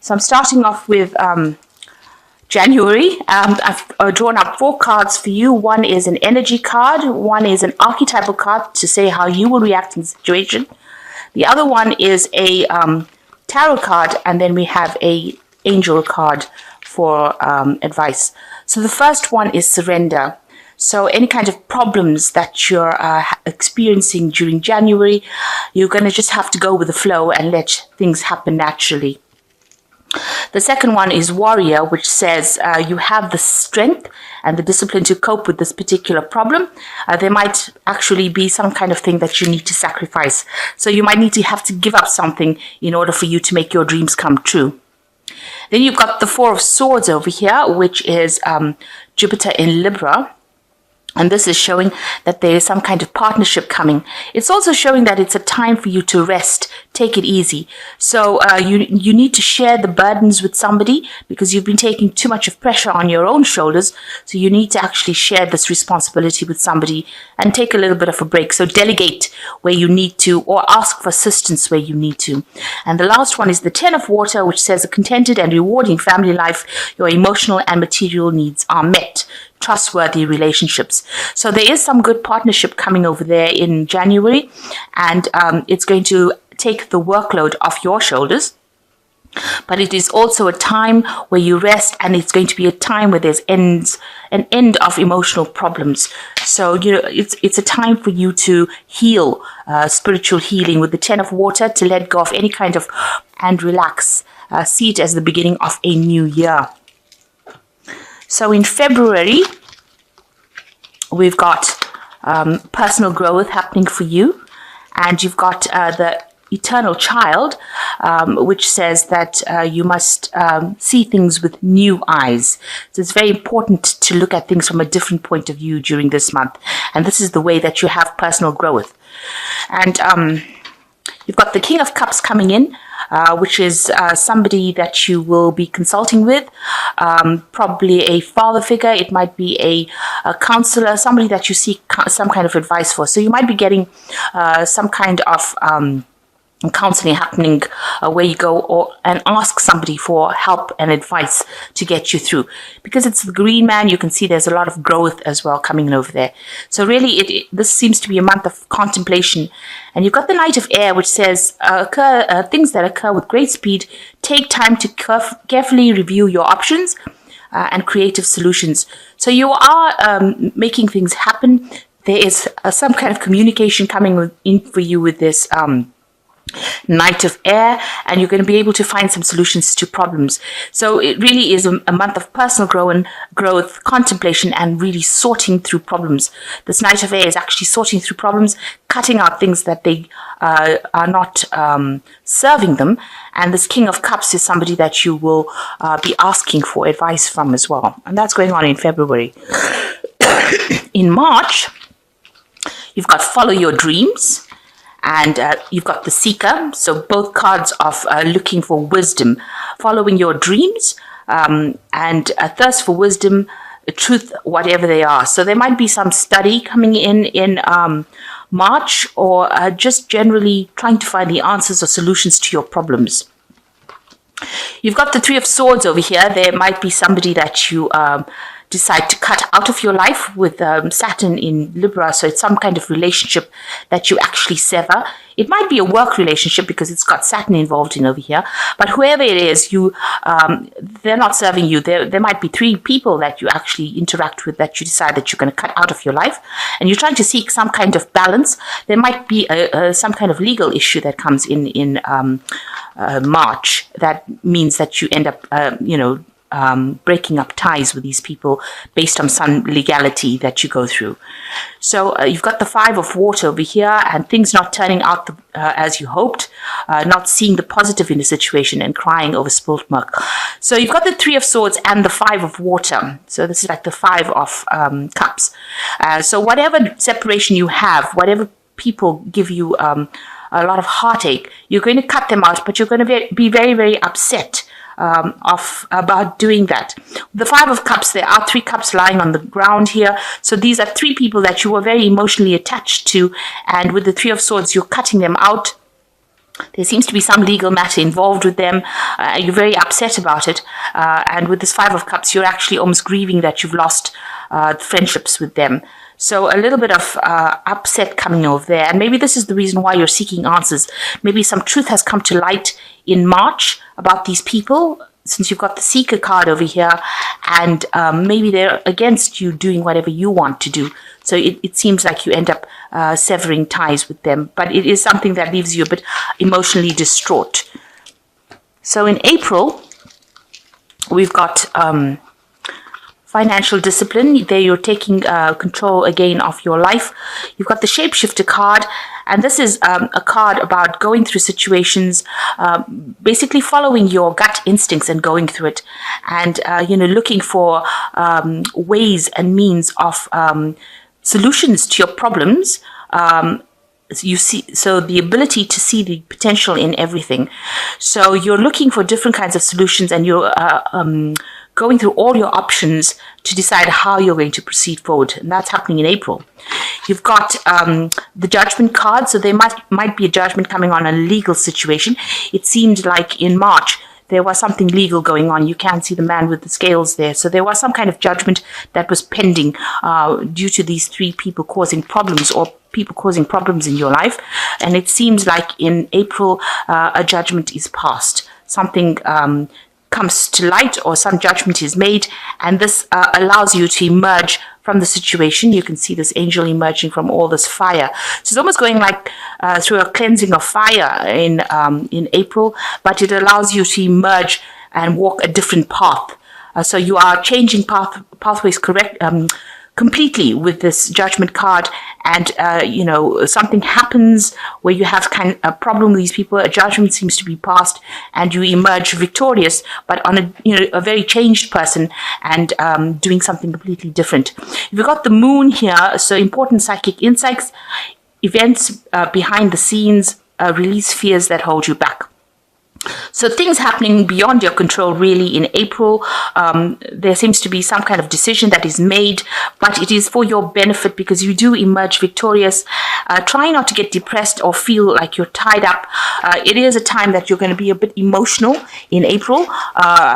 So I'm starting off with January. I've drawn up 4 cards for you. One is an energy card. One is an archetypal card to say how you will react in the situation. The other one is a tarot card, and then we have a angel card for advice. So the first one is surrender. So any kind of problems that you're experiencing during January, you're going to just have to go with the flow and let things happen naturally. The second one is warrior, which says you have the strength and the discipline to cope with this particular problem. There might actually be some kind of thing that you need to sacrifice. So you might need to have to give up something in order for you to make your dreams come true. Then you've got the 4 of Swords over here, which is Jupiter in Libra. And this is showing that there is some kind of partnership coming. It's also showing that it's a time for you to rest, take it easy. So you need to share the burdens with somebody because you've been taking too much of pressure on your own shoulders. So you need to actually share this responsibility with somebody and take a little bit of a break. So delegate where you need to, or ask for assistance where you need to. And the last one is the 10 of Water, which says a contented and rewarding family life. Your emotional and material needs are met. Trustworthy relationships. So there is some good partnership coming over there in January, and it's going to take the workload off your shoulders. But it is also a time where you rest, and it's going to be a time where there's an end of emotional problems. So it's a time for you to heal, spiritual healing with the 10 of Water, to let go of any kind of and relax. See it as the beginning of a new year. So in February, we've got personal growth happening for you. And you've got the Eternal Child, which says that you must see things with new eyes. So it's very important to look at things from a different point of view during this month. And this is the way that you have personal growth. And you've got the King of Cups coming in, which is somebody that you will be consulting with, probably a father figure. It might be a counselor, somebody that you seek some kind of advice for. So you might be getting some kind of counseling happening where you go and ask somebody for help and advice to get you through. Because it's the Green Man, you can see there's a lot of growth as well coming in over there. So really, this seems to be a month of contemplation. And you've got the Knight of Air, which says things that occur with great speed. Take time to carefully review your options and creative solutions. So you are making things happen. There is some kind of communication coming in for you with this Knight of Air, and you're going to be able to find some solutions to problems. So it really is a month of personal growth, contemplation, and really sorting through problems. This Knight of Air is actually sorting through problems, cutting out things that they are not serving them. And this King of Cups is somebody that you will be asking for advice from as well. And that's going on in February. In March, you've got Follow Your Dreams. And you've got the Seeker, so both cards of looking for wisdom, following your dreams, and a thirst for wisdom, truth, whatever they are. So there might be some study coming in March, or just generally trying to find the answers or solutions to your problems. You've got the 3 of Swords over here. There might be somebody that you decide to cut out of your life with Saturn in Libra. So it's some kind of relationship that you actually sever. It might be a work relationship because it's got Saturn involved in over here. But whoever it is, they're not serving you. There might be 3 people that you actually interact with that you decide that you're going to cut out of your life. And you're trying to seek some kind of balance. There might be some kind of legal issue that comes in March. That means that you end up, breaking up ties with these people based on some legality that you go through. So you've got the 5 of Water over here, and things not turning out as you hoped, not seeing the positive in the situation and crying over spilt milk. So you've got the 3 of Swords and the 5 of Water. So this is like the 5 of Cups. So whatever separation you have, whatever people give you a lot of heartache, you're going to cut them out, but you're going to be very, very upset about doing that. The 5 of Cups, there are 3 cups lying on the ground here. So these are 3 people that you were very emotionally attached to. And with the 3 of Swords, you're cutting them out. There seems to be some legal matter involved with them. You're very upset about it. And with this Five of Cups, you're actually almost grieving that you've lost friendships with them. So a little bit of upset coming over there. And maybe this is the reason why you're seeking answers. Maybe some truth has come to light in March about these people, since you've got the Seeker card over here. And maybe they're against you doing whatever you want to do. So it seems like you end up severing ties with them. But it is something that leaves you a bit emotionally distraught. So in April, we've got financial discipline. There you're taking control again of your life. You've got the Shapeshifter card. And this is a card about going through situations, basically following your gut instincts and going through it. And, looking for ways and means of solutions to your problems. So the ability to see the potential in everything. So you're looking for different kinds of solutions, and you're going through all your options to decide how you're going to proceed forward. And that's happening in April. You've got the Judgment card. So there might be a judgment coming on a legal situation. It seemed like in March, there was something legal going on. You can see the man with the scales there. So there was some kind of judgment that was pending due to these three people causing problems, or people causing problems in your life. And it seems like in April, a judgment is passed. Something comes to light, or some judgment is made, and this allows you to emerge from the situation. You can see this angel emerging from all this fire. So it's almost going like through a cleansing of fire in April, but it allows you to emerge and walk a different path. So you are changing pathways completely with this Judgment card. And, something happens where you have kind of a problem with these people. A judgment seems to be passed, and you emerge victorious, but on a very changed person, and doing something completely different. You've got the Moon here. So important psychic insights, events behind the scenes, release fears that hold you back. So things happening beyond your control really in April. There seems to be some kind of decision that is made, but it is for your benefit because you do emerge victorious. Try not to get depressed or feel like you're tied up. It is a time that you're going to be a bit emotional in April.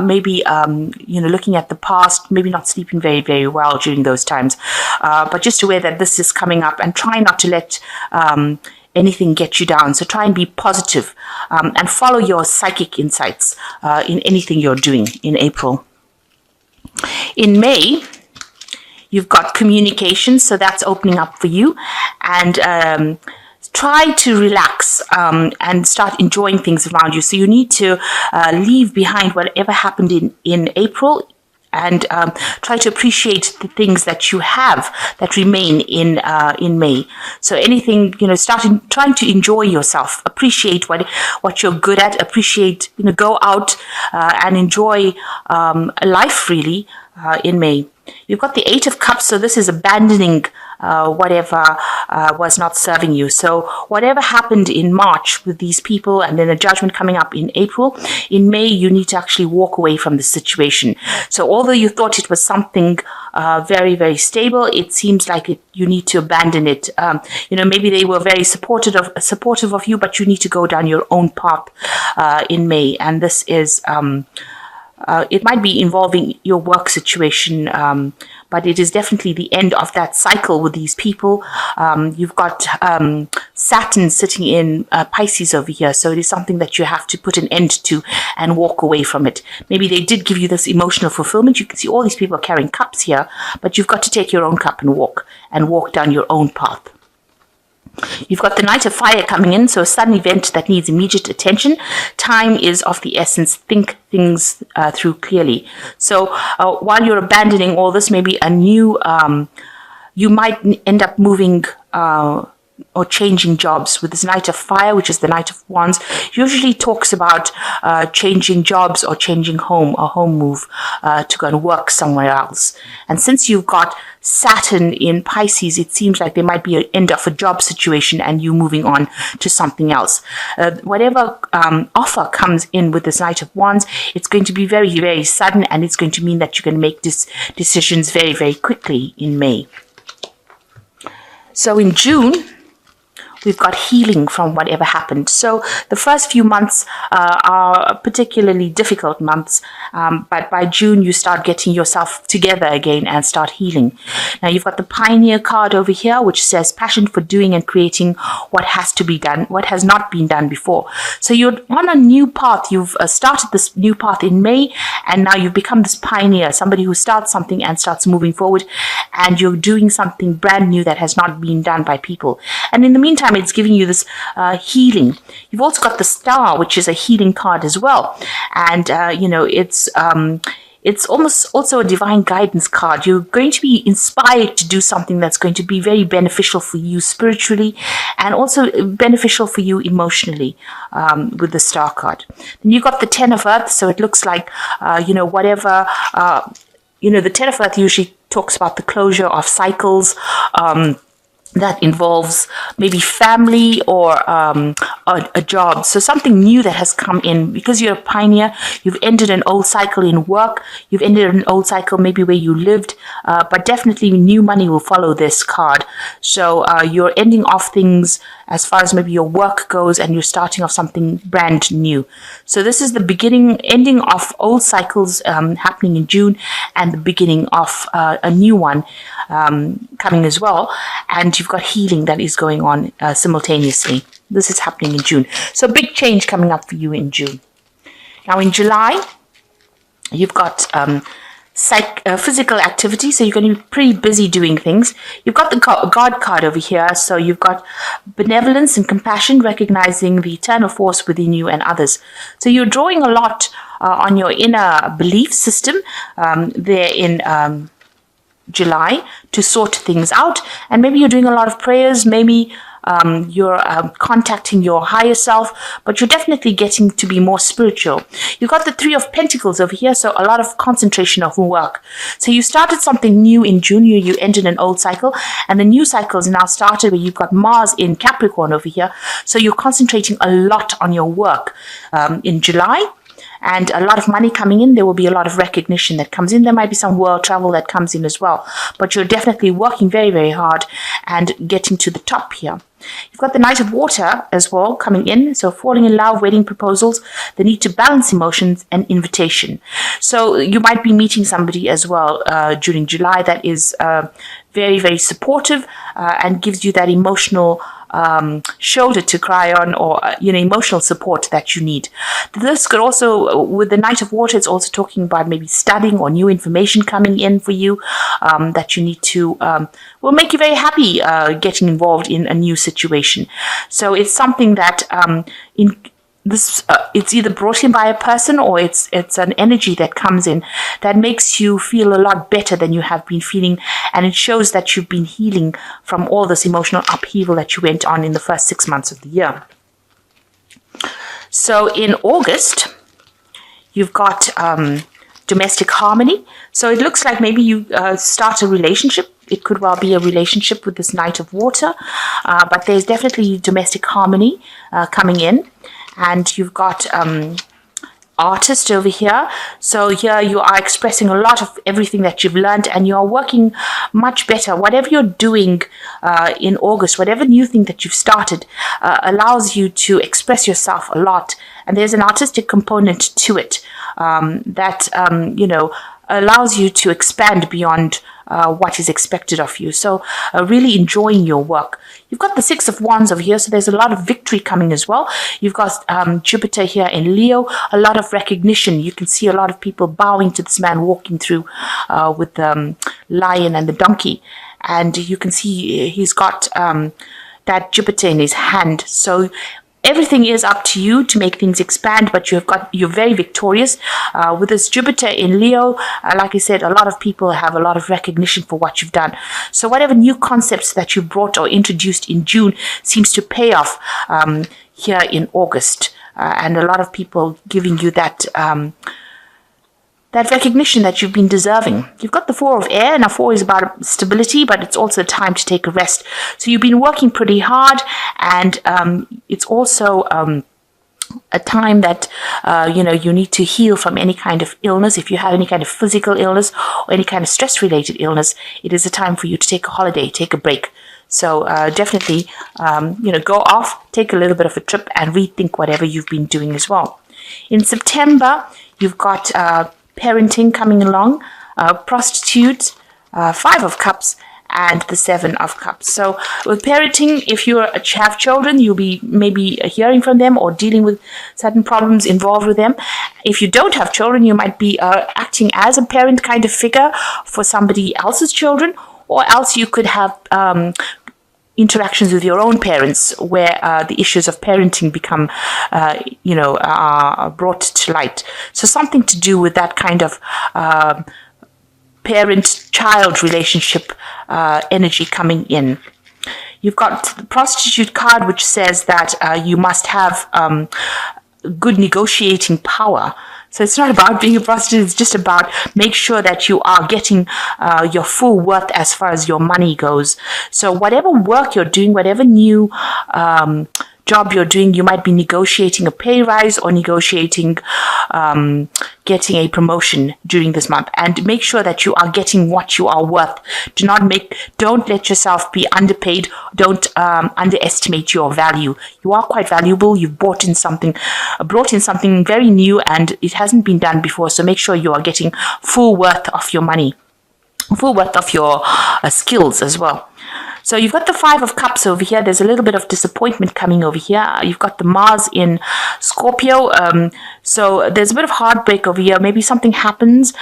Maybe, looking at the past, maybe not sleeping very, very well during those times. But just aware that this is coming up, and try not to let anything get you down. So try and be positive, and follow your psychic insights in anything you're doing in April. In May, you've got communication, so that's opening up for you, and try to relax and start enjoying things around you. So you need to leave behind whatever happened in April, and try to appreciate the things that you have that remain in May. So anything, trying to enjoy yourself, appreciate what you're good at, appreciate, go out and enjoy life really in May. You've got the Eight of Cups, so this is abandoning whatever was not serving you. So whatever happened in March with these people, and then a judgment coming up in April, in May you need to actually walk away from the situation. So although you thought it was something very, very stable, it seems like you need to abandon it. Maybe they were very supportive of you, but you need to go down your own path in May. And this is it might be involving your work situation, but it is definitely the end of that cycle with these people. You've got Saturn sitting in Pisces over here, so it is something that you have to put an end to and walk away from it. Maybe they did give you this emotional fulfillment. You can see all these people carrying cups here, but you've got to take your own cup and walk down your own path. You've got the Knight of Fire coming in, so a sudden event that needs immediate attention. Time is of the essence. Think things through clearly. So while you're abandoning all this, maybe a new, you might end up moving or changing jobs. With this Knight of Fire, which is the Knight of Wands, usually talks about changing jobs or changing home, or home move to go and work somewhere else. And since you've got Saturn in Pisces, it seems like there might be an end of a job situation and you moving on to something else. Whatever offer comes in with this Knight of Wands, it's going to be very, very sudden, and it's going to mean that you can make decisions very, very quickly in May. So in June, we've got healing from whatever happened. So the first few months are particularly difficult months, but by June you start getting yourself together again and start healing. Now you've got the Pioneer card over here, which says passion for doing and creating what has to be done, what has not been done before. So you're on a new path. You've started this new path in May, and now you've become this pioneer, somebody who starts something and starts moving forward, and you're doing something brand new that has not been done by people. And in the meantime, it's giving you this healing. You've also got the Star, which is a healing card as well. And, it's almost also a divine guidance card. You're going to be inspired to do something that's going to be very beneficial for you spiritually and also beneficial for you emotionally with the Star card. Then you got the Ten of Earth. So it looks like, the Ten of Earth usually talks about the closure of cycles, that involves maybe family or a job. So something new that has come in. Because you're a pioneer, you've ended an old cycle in work, you've ended an old cycle maybe where you lived, but definitely new money will follow this card. So you're ending off things as far as maybe your work goes, and you're starting off something brand new. So this is the ending of old cycles happening in June, and the beginning of a new one coming as well. And you've got healing that is going on simultaneously. This is happening in June. So big change coming up for you in June. Now in July, you've got physical activity, so you're going to be pretty busy doing things. You've got the God card over here, so you've got benevolence and compassion, recognizing the eternal force within you and others. So you're drawing a lot on your inner belief system there in July to sort things out, and maybe you're doing a lot of prayers, maybe you're contacting your higher self, but you're definitely getting to be more spiritual. You've got the Three of Pentacles over here, so a lot of concentration of work. So you started something new in June, you ended an old cycle, and the new cycle is now started where you've got Mars in Capricorn over here, so you're concentrating a lot on your work in July. And a lot of money coming in. There will be a lot of recognition that comes in. There might be some world travel that comes in as well. But you're definitely working very, very hard and getting to the top here. You've got the Knight of Water as well coming in. So falling in love, wedding proposals, the need to balance emotions, and invitation. So you might be meeting somebody as well during July that is very, very supportive and gives you that emotional shoulder to cry on, or emotional support that you need. This could also, with the Knight of Water, it's also talking about maybe studying or new information coming in for you that you need to will make you very happy getting involved in a new situation. So it's something that it's either brought in by a person, or it's an energy that comes in that makes you feel a lot better than you have been feeling, and it shows that you've been healing from all this emotional upheaval that you went on in the first 6 months of the year. So in August, you've got domestic harmony. So it looks like maybe you start a relationship. It could well be a relationship with this Knight of Water, but there's definitely domestic harmony coming in. And you've got artist over here. So here you are expressing a lot of everything that you've learned, and you're working much better. Whatever you're doing in August, whatever new thing that you've started allows you to express yourself a lot. And there's an artistic component to it that, allows you to expand beyond what is expected of you. So really enjoying your work. You've got the Six of Wands over here, so there's a lot of victory coming as well. You've got Jupiter here in Leo, a lot of recognition. You can see a lot of people bowing to this man walking through with the lion and the donkey. And you can see he's got that Jupiter in his hand. So everything is up to you to make things expand, but you're very victorious with this Jupiter in Leo. Like I said, a lot of people have a lot of recognition for what you've done. So whatever new concepts that you brought or introduced in June seems to pay off here in August, and a lot of people giving you that recognition that you've been deserving. You've got the Four of Air. Now, 4 is about stability, but it's also time to take a rest. So you've been working pretty hard, and it's also a time that, you need to heal from any kind of illness. If you have any kind of physical illness or any kind of stress-related illness, it is a time for you to take a holiday, take a break. So definitely, go off, take a little bit of a trip, and rethink whatever you've been doing as well. In September, you've got parenting coming along, prostitutes, Five of Cups, and the Seven of Cups. So with parenting, if you have children, you'll be maybe hearing from them or dealing with certain problems involved with them. If you don't have children, you might be acting as a parent kind of figure for somebody else's children, or else you could have interactions with your own parents where the issues of parenting become, brought to light. So something to do with that kind of parent-child relationship energy coming in. You've got the prostitute card, which says that you must have good negotiating power. So it's not about being a prostitute, it's just about make sure that you are getting your full worth as far as your money goes. So whatever work you're doing, whatever new job you're doing, you might be negotiating a pay rise or negotiating getting a promotion during this month, and make sure that you are getting what you are worth. Don't let yourself be underpaid. Don't underestimate your value. You are quite valuable. You've brought in something very new, and it hasn't been done before. So make sure you are getting full worth of your money, full worth of your skills as well. So you've got the Five of Cups over here. There's a little bit of disappointment coming over here. You've got the Mars in Scorpio. So there's a bit of heartbreak over here. Maybe something happens.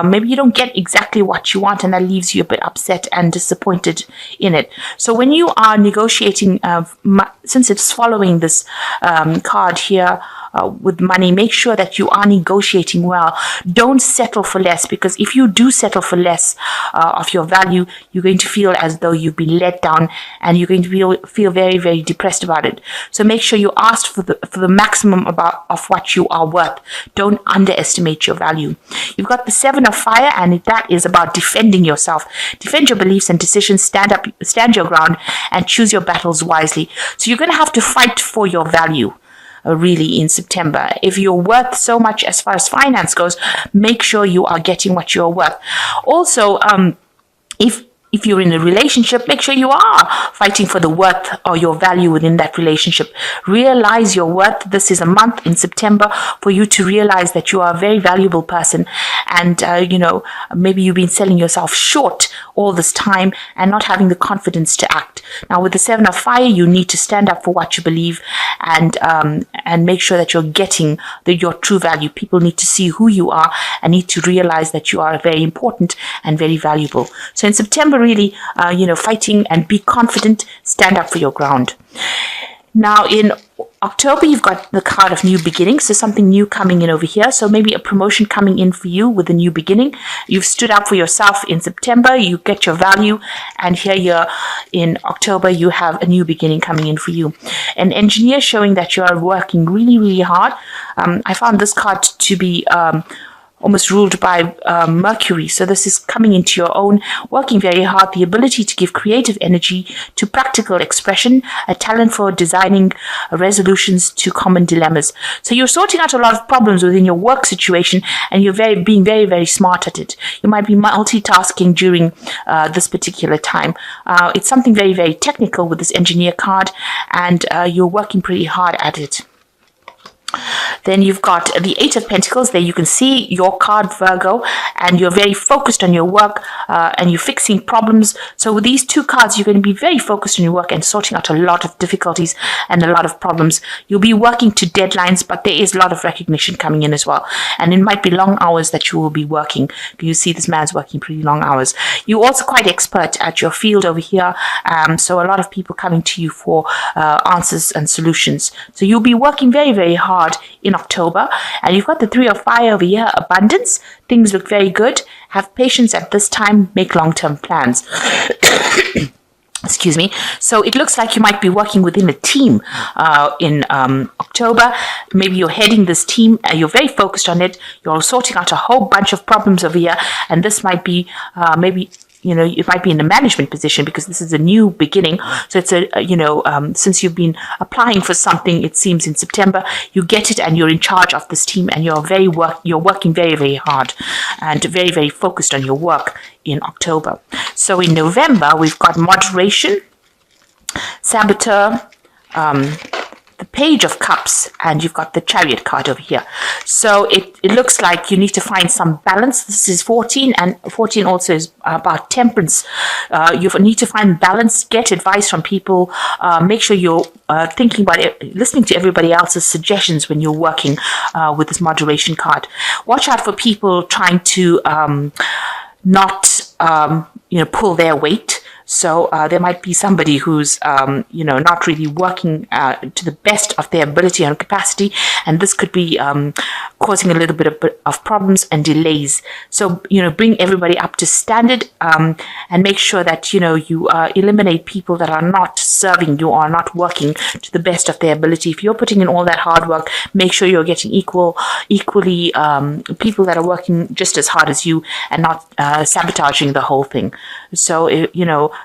Maybe you don't get exactly what you want, and that leaves you a bit upset and disappointed in it. So when you are negotiating, since it's following this card here, with money, make sure that you are negotiating well. Don't settle for less, because if you do settle for less of your value, you're going to feel as though you've been let down, and you're going to feel very, very depressed about it. So make sure you ask for the maximum of what you are worth. Don't underestimate your value. You've got the Seven of Fire, and that is about defending yourself. Defend your beliefs and decisions. Stand your ground, and choose your battles wisely. So you're going to have to fight for your value. Really, in September. If you're worth so much as far as finance goes, make sure you are getting what you're worth. Also, if you're in a relationship, make sure you are fighting for the worth or your value within that relationship. Realize your worth. This is a month in September for you to realize that you are a very valuable person, and maybe you've been selling yourself short all this time and not having the confidence to act. Now with the Seven of Fire, you need to stand up for what you believe, and make sure that you're getting your true value. People need to see who you are and need to realize that you are very important and very valuable. So in September, really, fighting and be confident, stand up for your ground. Now in October, you've got the card of new beginnings. So something new coming in over here. So maybe a promotion coming in for you with a new beginning. You've stood up for yourself in September. You get your value. And here you're in October, you have a new beginning coming in for you. An engineer showing that you are working really, really hard. I found this card to be almost ruled by Mercury. So this is coming into your own, working very hard, the ability to give creative energy to practical expression, a talent for designing resolutions to common dilemmas. So you're sorting out a lot of problems within your work situation, and you're being very, very smart at it. You might be multitasking during this particular time. It's something very, very technical with this engineer card, and you're working pretty hard at it. Then you've got the Eight of Pentacles. There you can see your card, Virgo, and you're very focused on your work, and you're fixing problems. So with these two cards, you're going to be very focused on your work and sorting out a lot of difficulties and a lot of problems. You'll be working to deadlines, but there is a lot of recognition coming in as well. And it might be long hours that you will be working. You see this man's working pretty long hours. You're also quite expert at your field over here. So a lot of people coming to you for answers and solutions. So you'll be working very, very hard in October. And you've got the Three of Fire over here, abundance. Things look very good. Have patience at this time. Make long-term plans. Excuse me. So it looks like you might be working within a team in October. Maybe you're heading this team and you're very focused on it. You're sorting out a whole bunch of problems over here. And this might be maybe it might be in a management position, because this is a new beginning. So it's since you've been applying for something, it seems in September, you get it and you're in charge of this team, and you're working very, very hard and very, very focused on your work in October. So in November, we've got moderation, Saboteur, the Page of Cups, and you've got the Chariot card over here. So it looks like you need to find some balance. This is 14, and 14 also is about temperance. You need to find balance, get advice from people, make sure you're thinking about it, listening to everybody else's suggestions when you're working with this moderation card. Watch out for people trying to not pull their weight. So there might be somebody who's, not really working to the best of their ability and capacity, and this could be causing a little bit of problems and delays. So, bring everybody up to standard and make sure that, you eliminate people that are not serving you or not working to the best of their ability. If you're putting in all that hard work, make sure you're getting equally people that are working just as hard as you and not sabotaging the whole thing. So,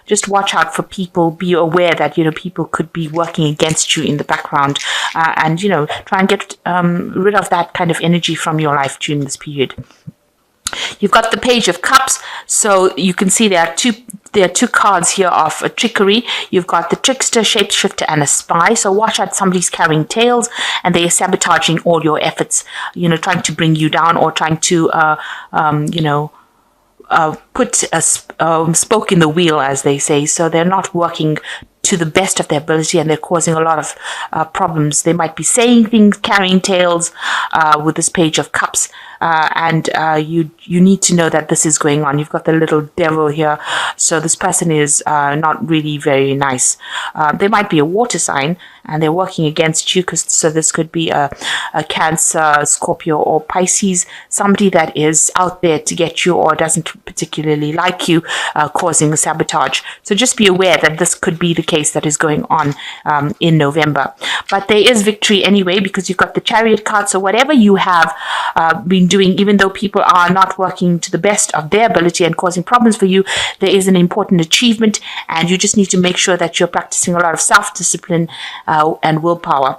just watch out for people. Be aware that, people could be working against you in the background and, try and get rid of that kind of energy from your life during this period. You've got the Page of Cups, so you can see there are two cards here of trickery. You've got the trickster, shapeshifter, and a spy. So watch out, somebody's carrying tails and they are sabotaging all your efforts, trying to bring you down or trying to, put a spoke in the wheel, as they say. So they're not working to the best of their ability, and they're causing a lot of problems. They might be saying things, carrying tales with this Page of Cups, and you need to know that this is going on. You've got the little devil here, so this person is not really very nice. They might be a water sign, and they're working against you, so this could be a Cancer, Scorpio, or Pisces, somebody that is out there to get you or doesn't particularly like you, causing a sabotage. So just be aware that this could be the case that is going on in November. But there is victory anyway, because you've got the Chariot card. So whatever you have been doing, even though people are not working to the best of their ability and causing problems for you, there is an important achievement, and you just need to make sure that you're practicing a lot of self-discipline and willpower.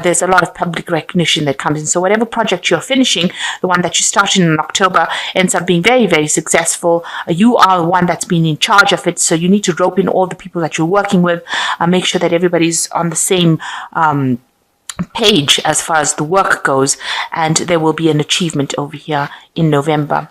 There's a lot of public recognition that comes in. So whatever project you're finishing, the one that you started in October, ends up being very, very successful. You are the one that's been in charge of it, so you need to rope in all the people that you're working with, make sure that everybody's on the same page as far as the work goes, and there will be an achievement over here in November.